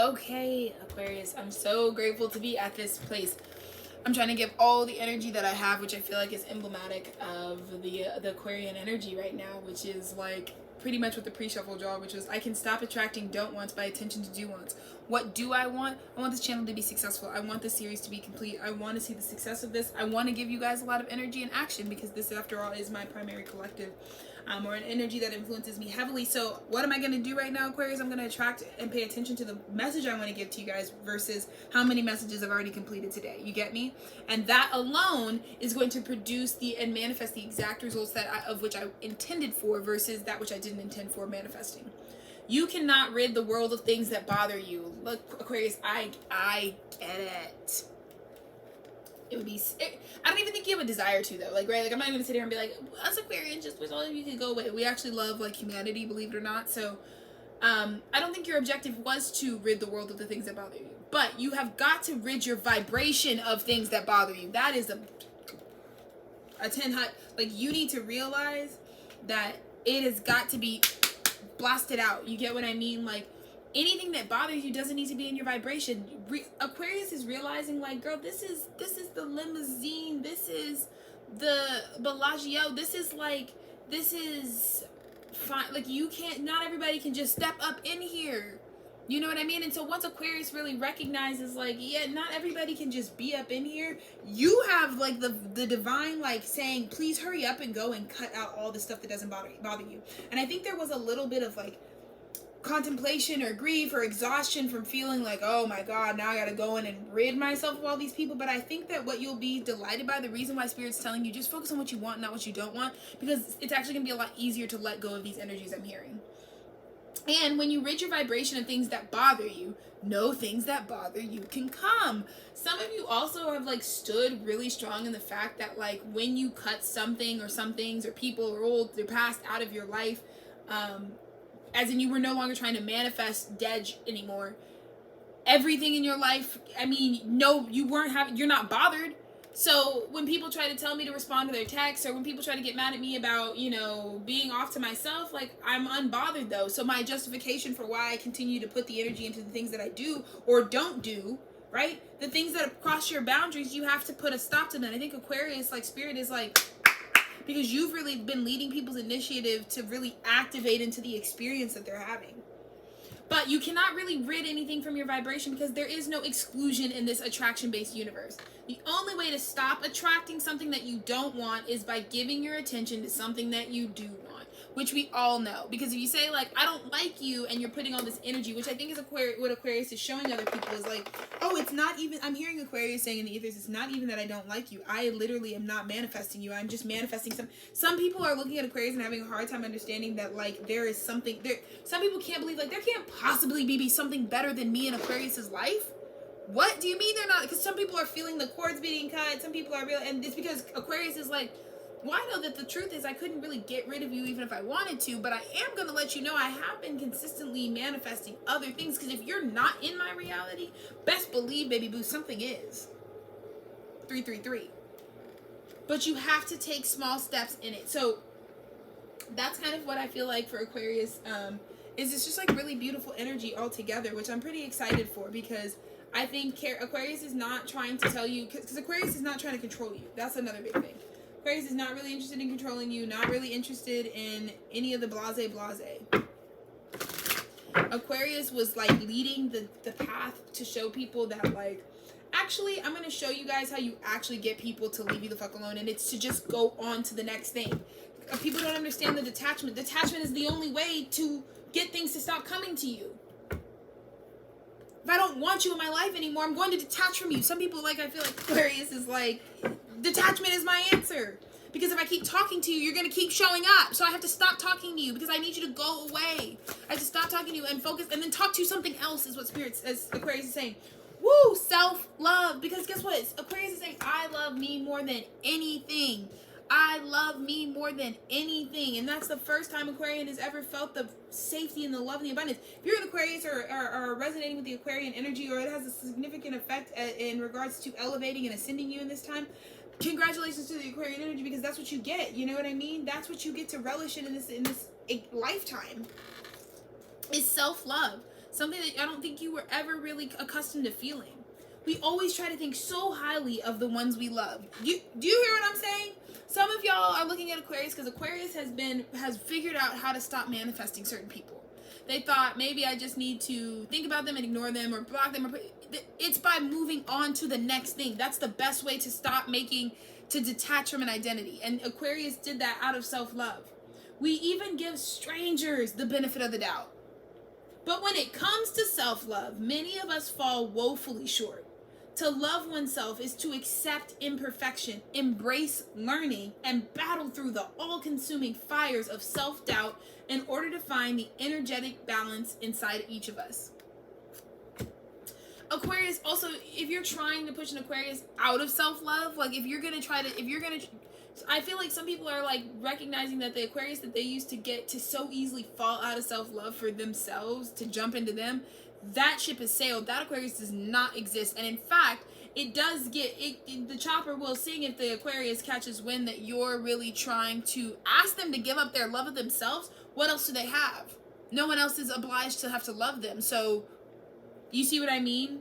Okay, Aquarius, I'm so grateful to be at this place. I'm trying to give all the energy that I have, which I feel like is emblematic of the Aquarian energy right now, which is like pretty much what the pre-shuffle draw, which was I can stop attracting don't wants by attention to do wants. What do I want? I want this channel to be successful. I want this series to be complete. I want to see the success of this. I want to give you guys a lot of energy and action because this, after all, is my primary collective. Or an energy that influences me heavily. So what am I going to do right now, Aquarius? I'm going to attract and pay attention to the message I want to give to you guys versus how many messages I've already completed today. You get me? And that alone is going to produce and manifest the exact results of which I intended for versus that which I didn't intend for manifesting. You cannot rid the world of things that bother you. Look, Aquarius, I get it. It would be, I don't even think you have a desire to though. Like, right? Like, I'm not even gonna sit here and be like, us Aquarians just wish all of you could go away. We actually love like humanity, believe it or not. So, I don't think your objective was to rid the world of the things that bother you. But you have got to rid your vibration of things that bother you. That is a 10 hot, like you need to realize that it has got to be blasted out. You get what I mean? Like, anything that bothers you doesn't need to be in your vibration. Aquarius is realizing, like, girl, this is the limousine. This is the Bellagio. This is fine. Like, you can't, not everybody can just step up in here. You know what I mean? And so once Aquarius really recognizes, like, yeah, not everybody can just be up in here. You have, like, the divine, like, saying, please hurry up and go and cut out all the stuff that doesn't bother you. And I think there was a little bit of, like, contemplation or grief or exhaustion from feeling like, oh my God, now I gotta go in and rid myself of all these people. But I think that what you'll be delighted by, the reason why Spirit's telling you just focus on what you want, not what you don't want, because it's actually gonna be a lot easier to let go of these energies I'm hearing. And when you rid your vibration of things that bother you, no things that bother you can come. Some of you also have like stood really strong in the fact that like when you cut something or some things or people or old their past out of your life, as in you were no longer trying to manifest dead anymore. Everything in your life, I mean, no, you're not bothered. So when people try to tell me to respond to their texts, or when people try to get mad at me about, you know, being off to myself, like, I'm unbothered though. So my justification for why I continue to put the energy into the things that I do or don't do, right? The things that cross your boundaries, you have to put a stop to them. I think Aquarius, like, Spirit is like, because you've really been leading people's initiative to really activate into the experience that they're having. But you cannot really rid anything from your vibration because there is no exclusion in this attraction-based universe. The only way to stop attracting something that you don't want is by giving your attention to something that you do want, which we all know. Because if you say, like, I don't like you, and you're putting all this energy, which I think is what Aquarius is showing other people is like, oh, it's not even, I'm hearing Aquarius saying in the ethers, it's not even that I don't like you. I literally am not manifesting you. I'm just manifesting some people are looking at Aquarius and having a hard time understanding that, like, there is something there. Some people can't believe, like, there can't possibly be something better than me in Aquarius's life. What do you mean they're not? Because some people are feeling the cords being cut. Some people are real, and it's because Aquarius is like, well, I know that the truth is I couldn't really get rid of you even if I wanted to, but I am going to let you know I have been consistently manifesting other things, because if you're not in my reality, best believe, baby boo, something is. 333. But you have to take small steps in it. So that's kind of what I feel like for Aquarius, is it's just like really beautiful energy altogether, which I'm pretty excited for, because I think Aquarius is not trying to tell you, because Aquarius is not trying to control you. That's another big thing. Aquarius is not really interested in controlling you, not really interested in any of the blase. Aquarius was like leading the path to show people that, like, actually, I'm going to show you guys how you actually get people to leave you the fuck alone, and it's to just go on to the next thing. People don't understand the detachment. Detachment is the only way to get things to stop coming to you. If I don't want you in my life anymore, I'm going to detach from you. Some people, like, I feel like Aquarius is like, detachment is my answer. Because if I keep talking to you, you're going to keep showing up. So I have to stop talking to you because I need you to go away. I have to stop talking to you and focus and then talk to you something else, is what Aquarius is saying. Woo, self-love. Because guess what? Aquarius is saying, I love me more than anything. I love me more than anything. And that's the first time Aquarian has ever felt the safety and the love and the abundance. If you're an Aquarius or are resonating with the Aquarian energy, or it has a significant effect in regards to elevating and ascending you in this time, congratulations to the Aquarian energy, because that's what you get. You know what I mean? That's what you get to relish in this lifetime, is self-love. something that I don't think you were ever really accustomed to feeling. We always try to think so highly of the ones we love. Do you hear what I'm saying? Some of y'all are looking at Aquarius because Aquarius has figured out how to stop manifesting certain people. They thought maybe I just need to think about them and ignore them or block them. It's by moving on to the next thing. That's the best way to detach from an identity. And Aquarius did that out of self-love. We even give strangers the benefit of the doubt. But when it comes to self-love, many of us fall woefully short. To love oneself is to accept imperfection, embrace learning, and battle through the all-consuming fires of self-doubt in order to find the energetic balance inside each of us. Aquarius, also, if you're trying to push an Aquarius out of self-love, like I feel like some people are like recognizing that the Aquarius that they used to get to so easily fall out of self-love for themselves, to jump into them, that ship has sailed. That Aquarius does not exist. And in fact, it does the chopper will sing if the Aquarius catches wind that you're really trying to ask them to give up their love of themselves. What else do they have? No one else is obliged to have to love them. So, you see what I mean?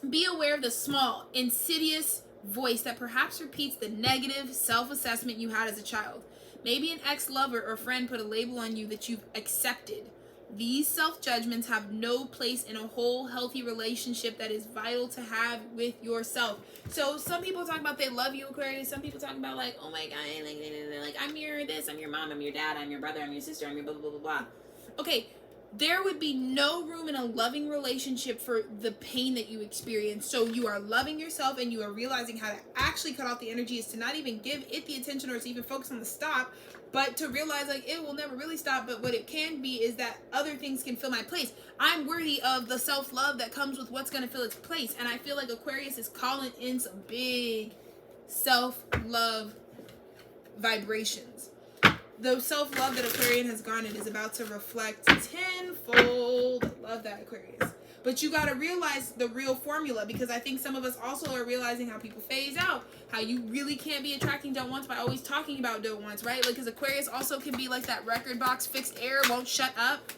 Be aware of the small, insidious voice that perhaps repeats the negative self-assessment you had as a child. Maybe an ex-lover or friend put a label on you that you've accepted. These self-judgments have no place in a whole healthy relationship that is vital to have with yourself. So some people talk about they love you, Aquarius. Some people talk about like, oh my God, like I'm your this, I'm your mom, I'm your dad, I'm your brother, I'm your sister, I'm your blah, blah, blah, blah. Okay, there would be no room in a loving relationship for the pain that you experience. So you are loving yourself and you are realizing how to actually cut off the energy is to not even give it the attention or to even focus on the stop, but to realize like it will never really stop. But what it can be is that other things can fill my place. I'm worthy of the self-love that comes with what's going to fill its place. And I feel like Aquarius is calling in some big self-love vibrations. The self-love that Aquarian has garnered is about to reflect tenfold. Love that, Aquarius. But you got to realize the real formula, because I think some of us also are realizing how people phase out, how you really can't be attracting don't wants by always talking about don't wants, right? Like, because Aquarius also can be like that record box, fixed air, won't shut up.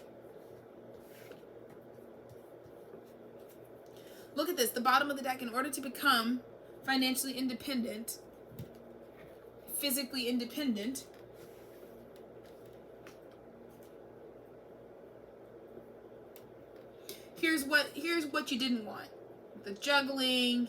Look at this, the bottom of the deck. In order to become financially independent, physically independent, here's what you didn't want. The juggling,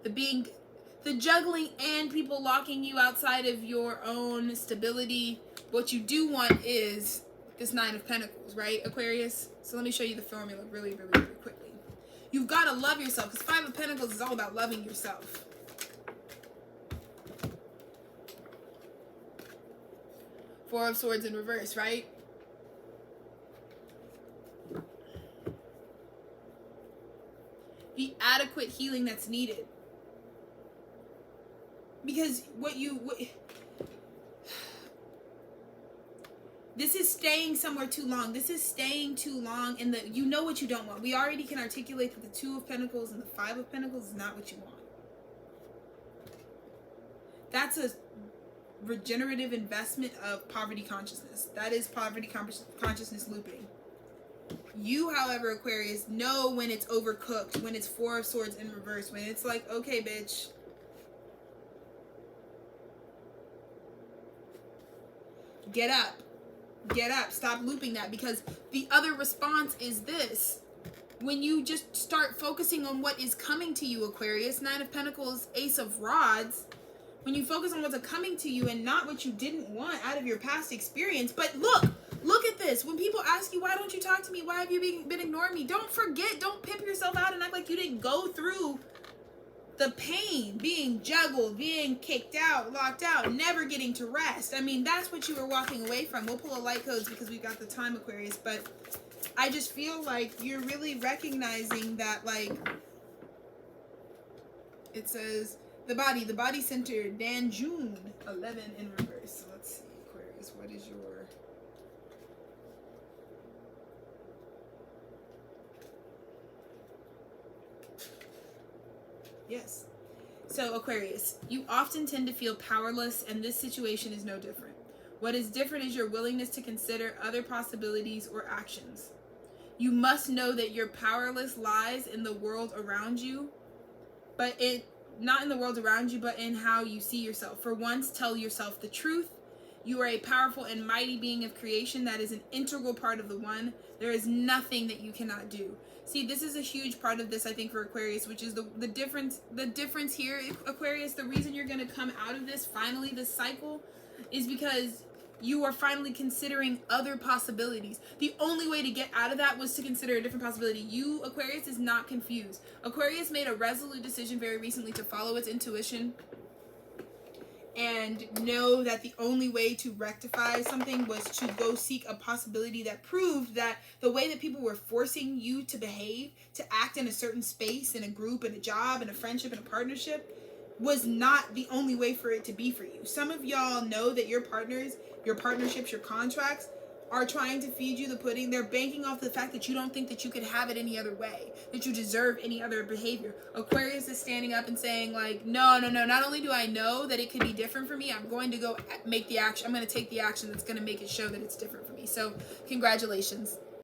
the juggling and people locking you outside of your own stability. What you do want is this Nine of Pentacles, right, Aquarius? So let me show you the formula really, really, really quickly. You've got to love yourself, because Five of Pentacles is all about loving yourself. Four of Swords in reverse, right? The adequate healing that's needed. Because this is staying somewhere too long. This is staying too long, and you know what you don't want. We already can articulate that the Two of Pentacles and the Five of Pentacles is not what you want. That's a regenerative investment of poverty consciousness. That is poverty consciousness looping. You, however, Aquarius, know when it's overcooked, when it's Four of Swords in reverse, when it's like, okay, bitch, get up, stop looping that. Because the other response is this: when you just start focusing on what is coming to you, Aquarius, Nine of Pentacles, Ace of Rods, when you focus on what's coming to you and not what you didn't want out of your past experience. But look at this. When people ask you, why don't you talk to me? Why have you been ignoring me? Don't forget, don't pimp yourself out and act like you didn't go through the pain, being juggled, being kicked out, locked out, never getting to rest. I mean, that's what you were walking away from. We'll pull a light codes because we've got the time, Aquarius. But I just feel like you're really recognizing that, like, it says the body center, Dan June 11 in reverse. So let's see, Aquarius, what is your... Yes. So, Aquarius, you often tend to feel powerless, and this situation is no different. What is different is your willingness to consider other possibilities or actions. You must know that your powerless lies in the world around you, but not in the world around you, but in how you see yourself. For once, tell yourself the truth. You are a powerful and mighty being of creation that is an integral part of the one. There is nothing that you cannot do. See, this is a huge part of this, I think, for Aquarius, which is the difference here, Aquarius. The reason you're going to come out of this, finally, this cycle, is because you are finally considering other possibilities. The only way to get out of that was to consider a different possibility. You, Aquarius, is not confused. Aquarius made a resolute decision very recently to follow its intuition and know that the only way to rectify something was to go seek a possibility that proved that the way that people were forcing you to behave, to act in a certain space, in a group, in a job, in a friendship, in a partnership, was not the only way for it to be for you. Some of y'all know that your partners, your partnerships, your contracts are trying to feed you the pudding. They're banking off the fact that you don't think that you could have it any other way, that you deserve any other behavior. Aquarius is standing up and saying like, no, not only do I know that it could be different for me, I'm going to go make the action. I'm going to take the action that's going to make it show that it's different for me. So congratulations.